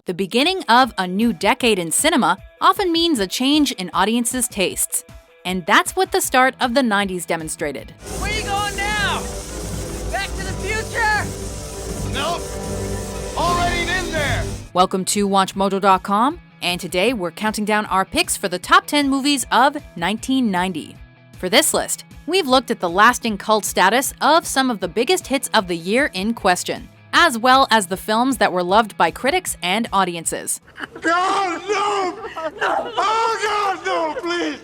The beginning of a new decade in cinema often means a change in audiences' tastes. And that's what the start of the 90s demonstrated. Where are you going now? Back to the future? Nope. Already been there. Welcome to WatchMojo.com, and today we're counting down our picks for the top 10 movies of 1990. For this list, we've looked at the lasting cult status of some of the biggest hits of the year in question, as well as the films that were loved by critics and audiences. God, no! Oh, God, no, please!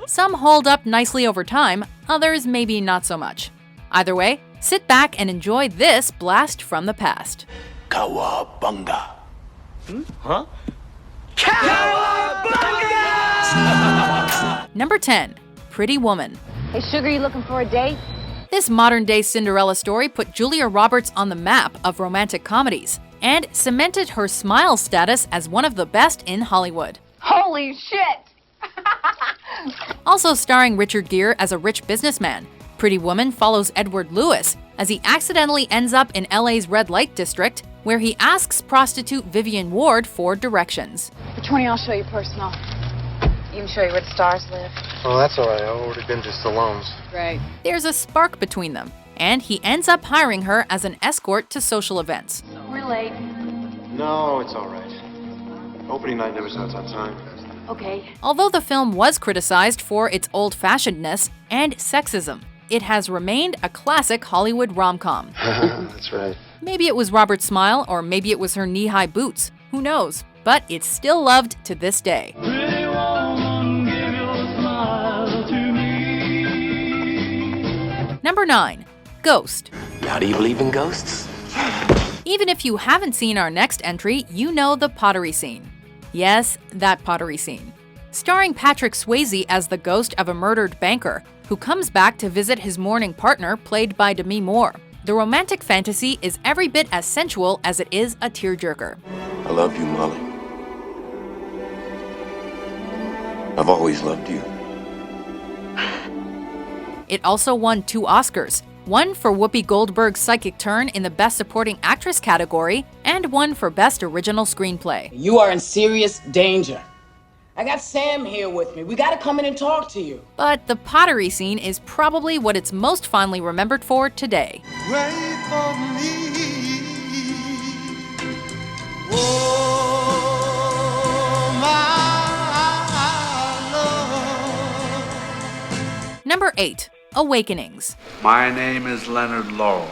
Some hold up nicely over time, others maybe not so much. Either way, sit back and enjoy this blast from the past. Cowabunga. Huh? Number 10. Pretty Woman. Hey, Sugar, you looking for a date? This modern-day Cinderella story put Julia Roberts on the map of romantic comedies and cemented her smile status as one of the best in Hollywood. Holy shit! Also starring Richard Gere as a rich businessman, Pretty Woman follows Edward Lewis as he accidentally ends up in LA's red light district, where he asks prostitute Vivian Ward for directions. Which one of y'all show you personal? Even show you where the stars live? Oh, that's all right. I've already been to Stallone's. Right. There's a spark between them, and he ends up hiring her as an escort to social events. We're late. No, it's all right. Opening night never starts on time. Okay. Although the film was criticized for its old-fashionedness and sexism, it has remained a classic Hollywood rom-com. That's right. Maybe it was Robert's smile, or maybe it was her knee-high boots. Who knows? But it's still loved to this day. Number 9. Ghost. Now do you believe in ghosts? Even if you haven't seen our next entry, you know the pottery scene. Yes, that pottery scene. Starring Patrick Swayze as the ghost of a murdered banker who comes back to visit his mourning partner, played by Demi Moore. The romantic fantasy is every bit as sensual as it is a tearjerker. I love you, Molly. I've always loved you. It also won 2 Oscars, one for Whoopi Goldberg's psychic turn in the Best Supporting Actress category, and one for Best Original Screenplay. You are in serious danger. I got Sam here with me. We gotta come in and talk to you. But the pottery scene is probably what it's most fondly remembered for today. Wait for me. Oh, my love. Number 8. Awakenings. My name is Leonard Laurel.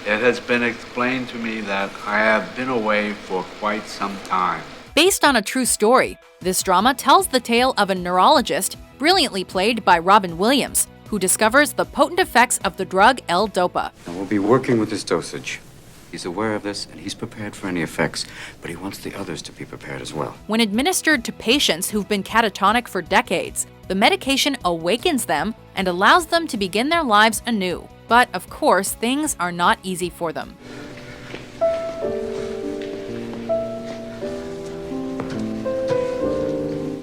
It has been explained to me that I have been away for quite some time. Based on a true story, this drama tells the tale of a neurologist, brilliantly played by Robin Williams, who discovers the potent effects of the drug L-Dopa. And we'll be working with his dosage. He's aware of this, and he's prepared for any effects, but he wants the others to be prepared as well. When administered to patients who've been catatonic for decades, the medication awakens them and allows them to begin their lives anew. But of course, things are not easy for them.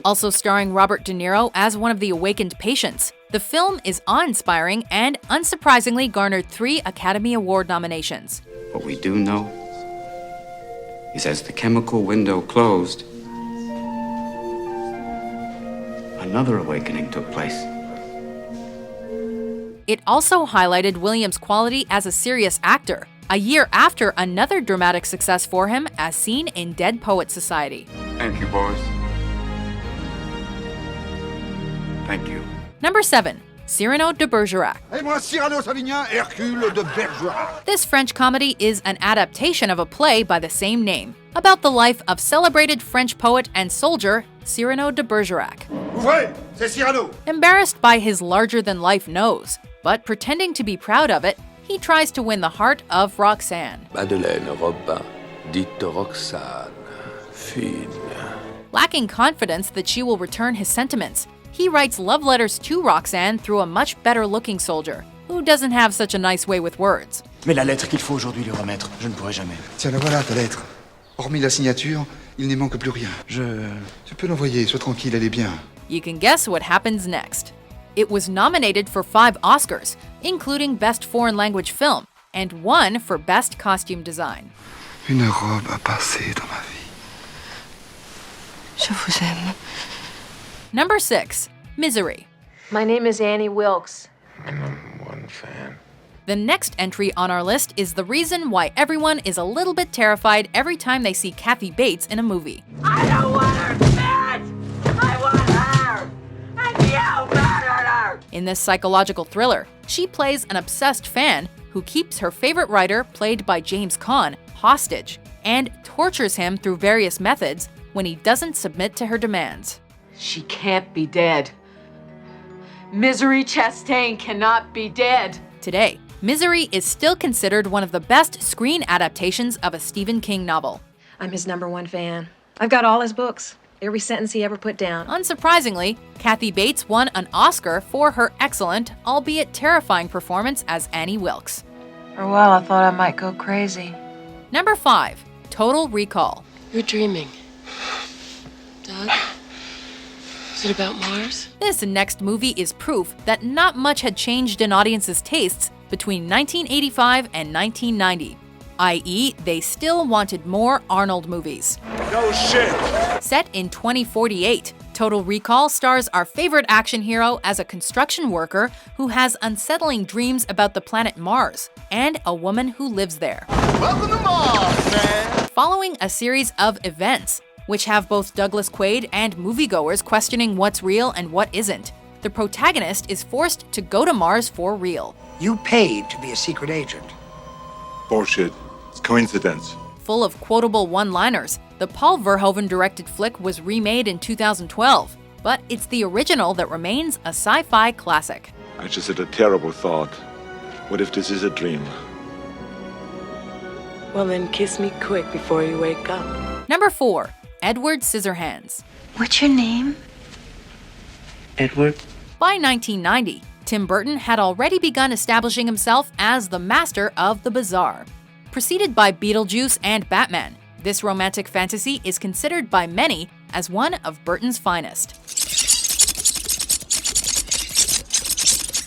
Also starring Robert De Niro as one of the awakened patients, the film is awe-inspiring and unsurprisingly garnered 3 Academy Award nominations. What we do know is as the chemical window closed, another awakening took place. It also highlighted Williams' quality as a serious actor, a year after another dramatic success for him as seen in Dead Poets Society. Thank you, boys. Thank you. Number 7. Cyrano de Bergerac. Et moi, Cyrano de Bergerac. This French comedy is an adaptation of a play by the same name, about the life of celebrated French poet and soldier Cyrano de Bergerac. Ouvrez, c'est Cyrano. Embarrassed by his larger-than-life nose, but pretending to be proud of it, he tries to win the heart of Roxanne. Madeleine Robin, dite Roxane, fine. Lacking confidence that she will return his sentiments, he writes love letters to Roxanne through a much better-looking soldier, who doesn't have such a nice way with words. Mais la lettre qu'il faut aujourd'hui lui remettre, je ne pourrai jamais. Tiens, la voilà, ta lettre. Hormis la signature, il n'y manque plus rien. Tu peux l'envoyer, sois tranquille, elle est bien. You can guess what happens next. It was nominated for 5 Oscars, including Best Foreign Language Film, and 1 for Best Costume Design. Une robe a passé dans ma vie. Je vous aime. Number 6. Misery. My name is Annie Wilkes. I'm number one fan. The next entry on our list is the reason why everyone is a little bit terrified every time they see Kathy Bates in a movie. I don't want her, bitch! I want her! And you murdered her! In this psychological thriller, she plays an obsessed fan who keeps her favorite writer, played by James Caan, hostage and tortures him through various methods when he doesn't submit to her demands. She can't be dead. Misery Chastain cannot be dead. Today, Misery is still considered one of the best screen adaptations of a Stephen King novel. I'm his number one fan. I've got all his books, every sentence he ever put down. Unsurprisingly, Kathy Bates won an Oscar for her excellent, albeit terrifying performance as Annie Wilkes. For a while, I thought I might go crazy. Number 5. Total Recall. You're dreaming. Doug? Is it about Mars? This next movie is proof that not much had changed in audiences' tastes between 1985 and 1990, i.e., they still wanted more Arnold movies. No shit! Set in 2048, Total Recall stars our favorite action hero as a construction worker who has unsettling dreams about the planet Mars and a woman who lives there. Welcome to Mars, man! Following a series of events, which have both Douglas Quaid and moviegoers questioning what's real and what isn't, the protagonist is forced to go to Mars for real. You paid to be a secret agent. Bullshit. It's coincidence. Full of quotable one-liners, the Paul Verhoeven-directed flick was remade in 2012, but it's the original that remains a sci-fi classic. I just had a terrible thought. What if this is a dream? Well, then kiss me quick before you wake up. Number 4. Edward Scissorhands. What's your name? Edward? By 1990, Tim Burton had already begun establishing himself as the master of the bizarre. Preceded by Beetlejuice and Batman, this romantic fantasy is considered by many as one of Burton's finest.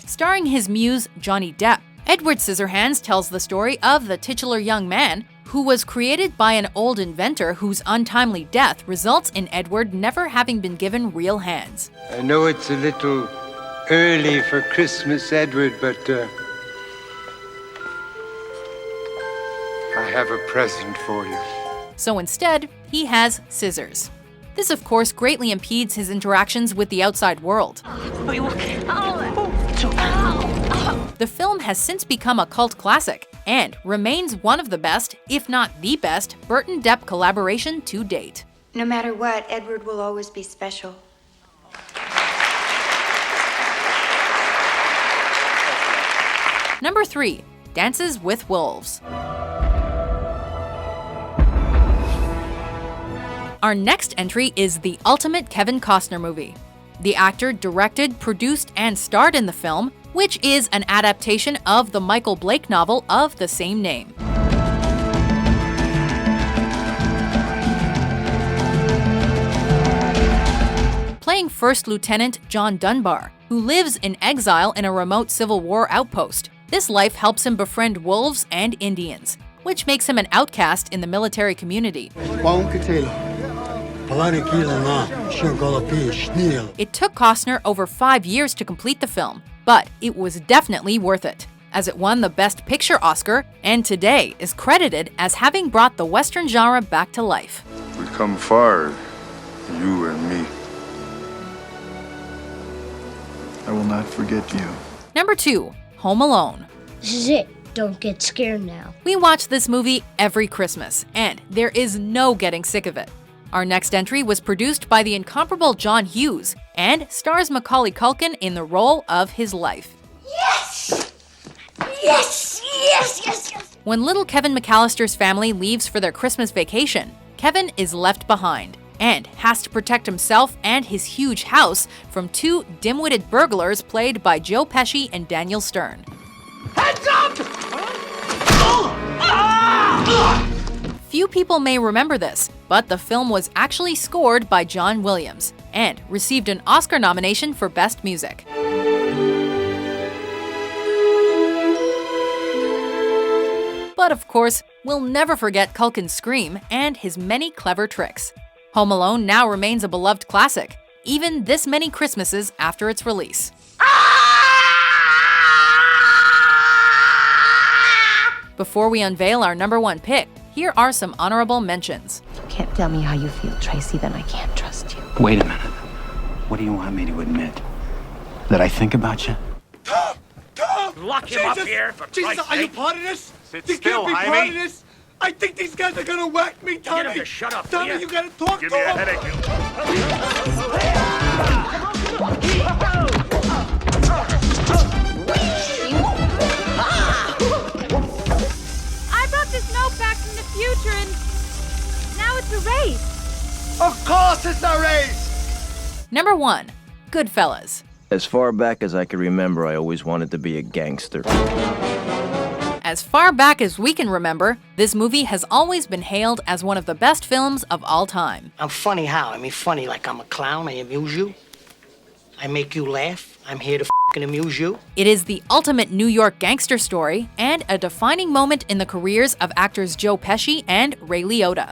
Starring his muse, Johnny Depp, Edward Scissorhands tells the story of the titular young man who was created by an old inventor whose untimely death results in Edward never having been given real hands. I know it's a little early for Christmas, Edward, but I have a present for you. So instead, he has scissors. This, of course, greatly impedes his interactions with the outside world. The film has since become a cult classic and remains one of the best, if not the best, Burton-Depp collaboration to date. No matter what, Edward will always be special. Number 3. Dances with Wolves. Our next entry is the ultimate Kevin Costner movie. The actor directed, produced, and starred in the film, which is an adaptation of the Michael Blake novel of the same name. Playing First Lieutenant John Dunbar, who lives in exile in a remote Civil War outpost. This life helps him befriend wolves and Indians, which makes him an outcast in the military community. It took Costner over 5 years to complete the film, but it was definitely worth it, as it won the Best Picture Oscar and today is credited as having brought the Western genre back to life. We've come far, you and me. I will not forget you. Number 2. Home Alone. This is it. Don't get scared now. We watch this movie every Christmas, and there is no getting sick of it. Our next entry was produced by the incomparable John Hughes and stars Macaulay Culkin in the role of his life. Yes! Yes! Yes! Yes! Yes! When little Kevin McAllister's family leaves for their Christmas vacation, Kevin is left behind and has to protect himself and his huge house from 2 dim-witted burglars played by Joe Pesci and Daniel Stern. Heads up! Few people may remember this, but the film was actually scored by John Williams and received an Oscar nomination for Best Music. But of course, we'll never forget Culkin's scream and his many clever tricks. Home Alone now remains a beloved classic, even this many Christmases after its release. Before we unveil our number one pick, here are some honorable mentions. If you can't tell me how you feel, Tracy, then I can't trust you. Wait a minute. What do you want me to admit? That I think about you? Tom! Lock him up here, for Jesus, Christ's are you sake. part of this? Sit You still, can't be Jaime. part of this. I think these guys are gonna whack me, Tommy. Get him to shut up, Tommy, will ya? you gotta talk Give to me a him. headache, I brought this note back from the future and now it's erased. Of course it's a race. Number 1. Goodfellas. As far back as I can remember, I always wanted to be a gangster. As far back as we can remember, this movie has always been hailed as one of the best films of all time. I'm funny how? I mean, funny like I'm a clown. I amuse you. I make you laugh. I'm here to f***ing amuse you. It is the ultimate New York gangster story and a defining moment in the careers of actors Joe Pesci and Ray Liotta.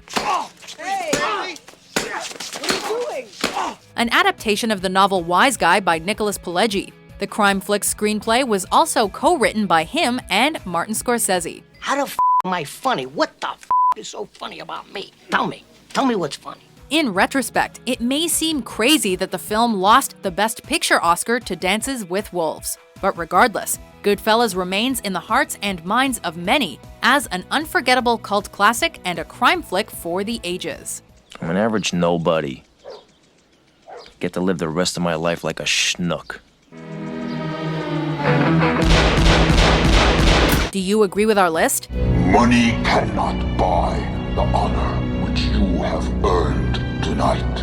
An adaptation of the novel Wise Guy by Nicholas Pileggi. The crime flick's screenplay was also co-written by him and Martin Scorsese. How the f*** am I funny? What the f*** is so funny about me? Tell me. Tell me what's funny. In retrospect, it may seem crazy that the film lost the Best Picture Oscar to Dances with Wolves. But regardless, Goodfellas remains in the hearts and minds of many as an unforgettable cult classic and a crime flick for the ages. I'm an average nobody. Get to live the rest of my life like a schnook. Do you agree with our list? Money cannot buy the honor which you have earned tonight.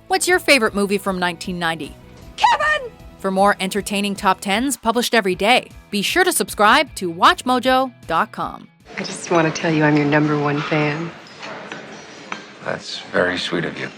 What's your favorite movie from 1990? Kevin! For more entertaining top 10s published every day, be sure to subscribe to WatchMojo.com. I just want to tell you I'm your #1 fan. That's very sweet of you.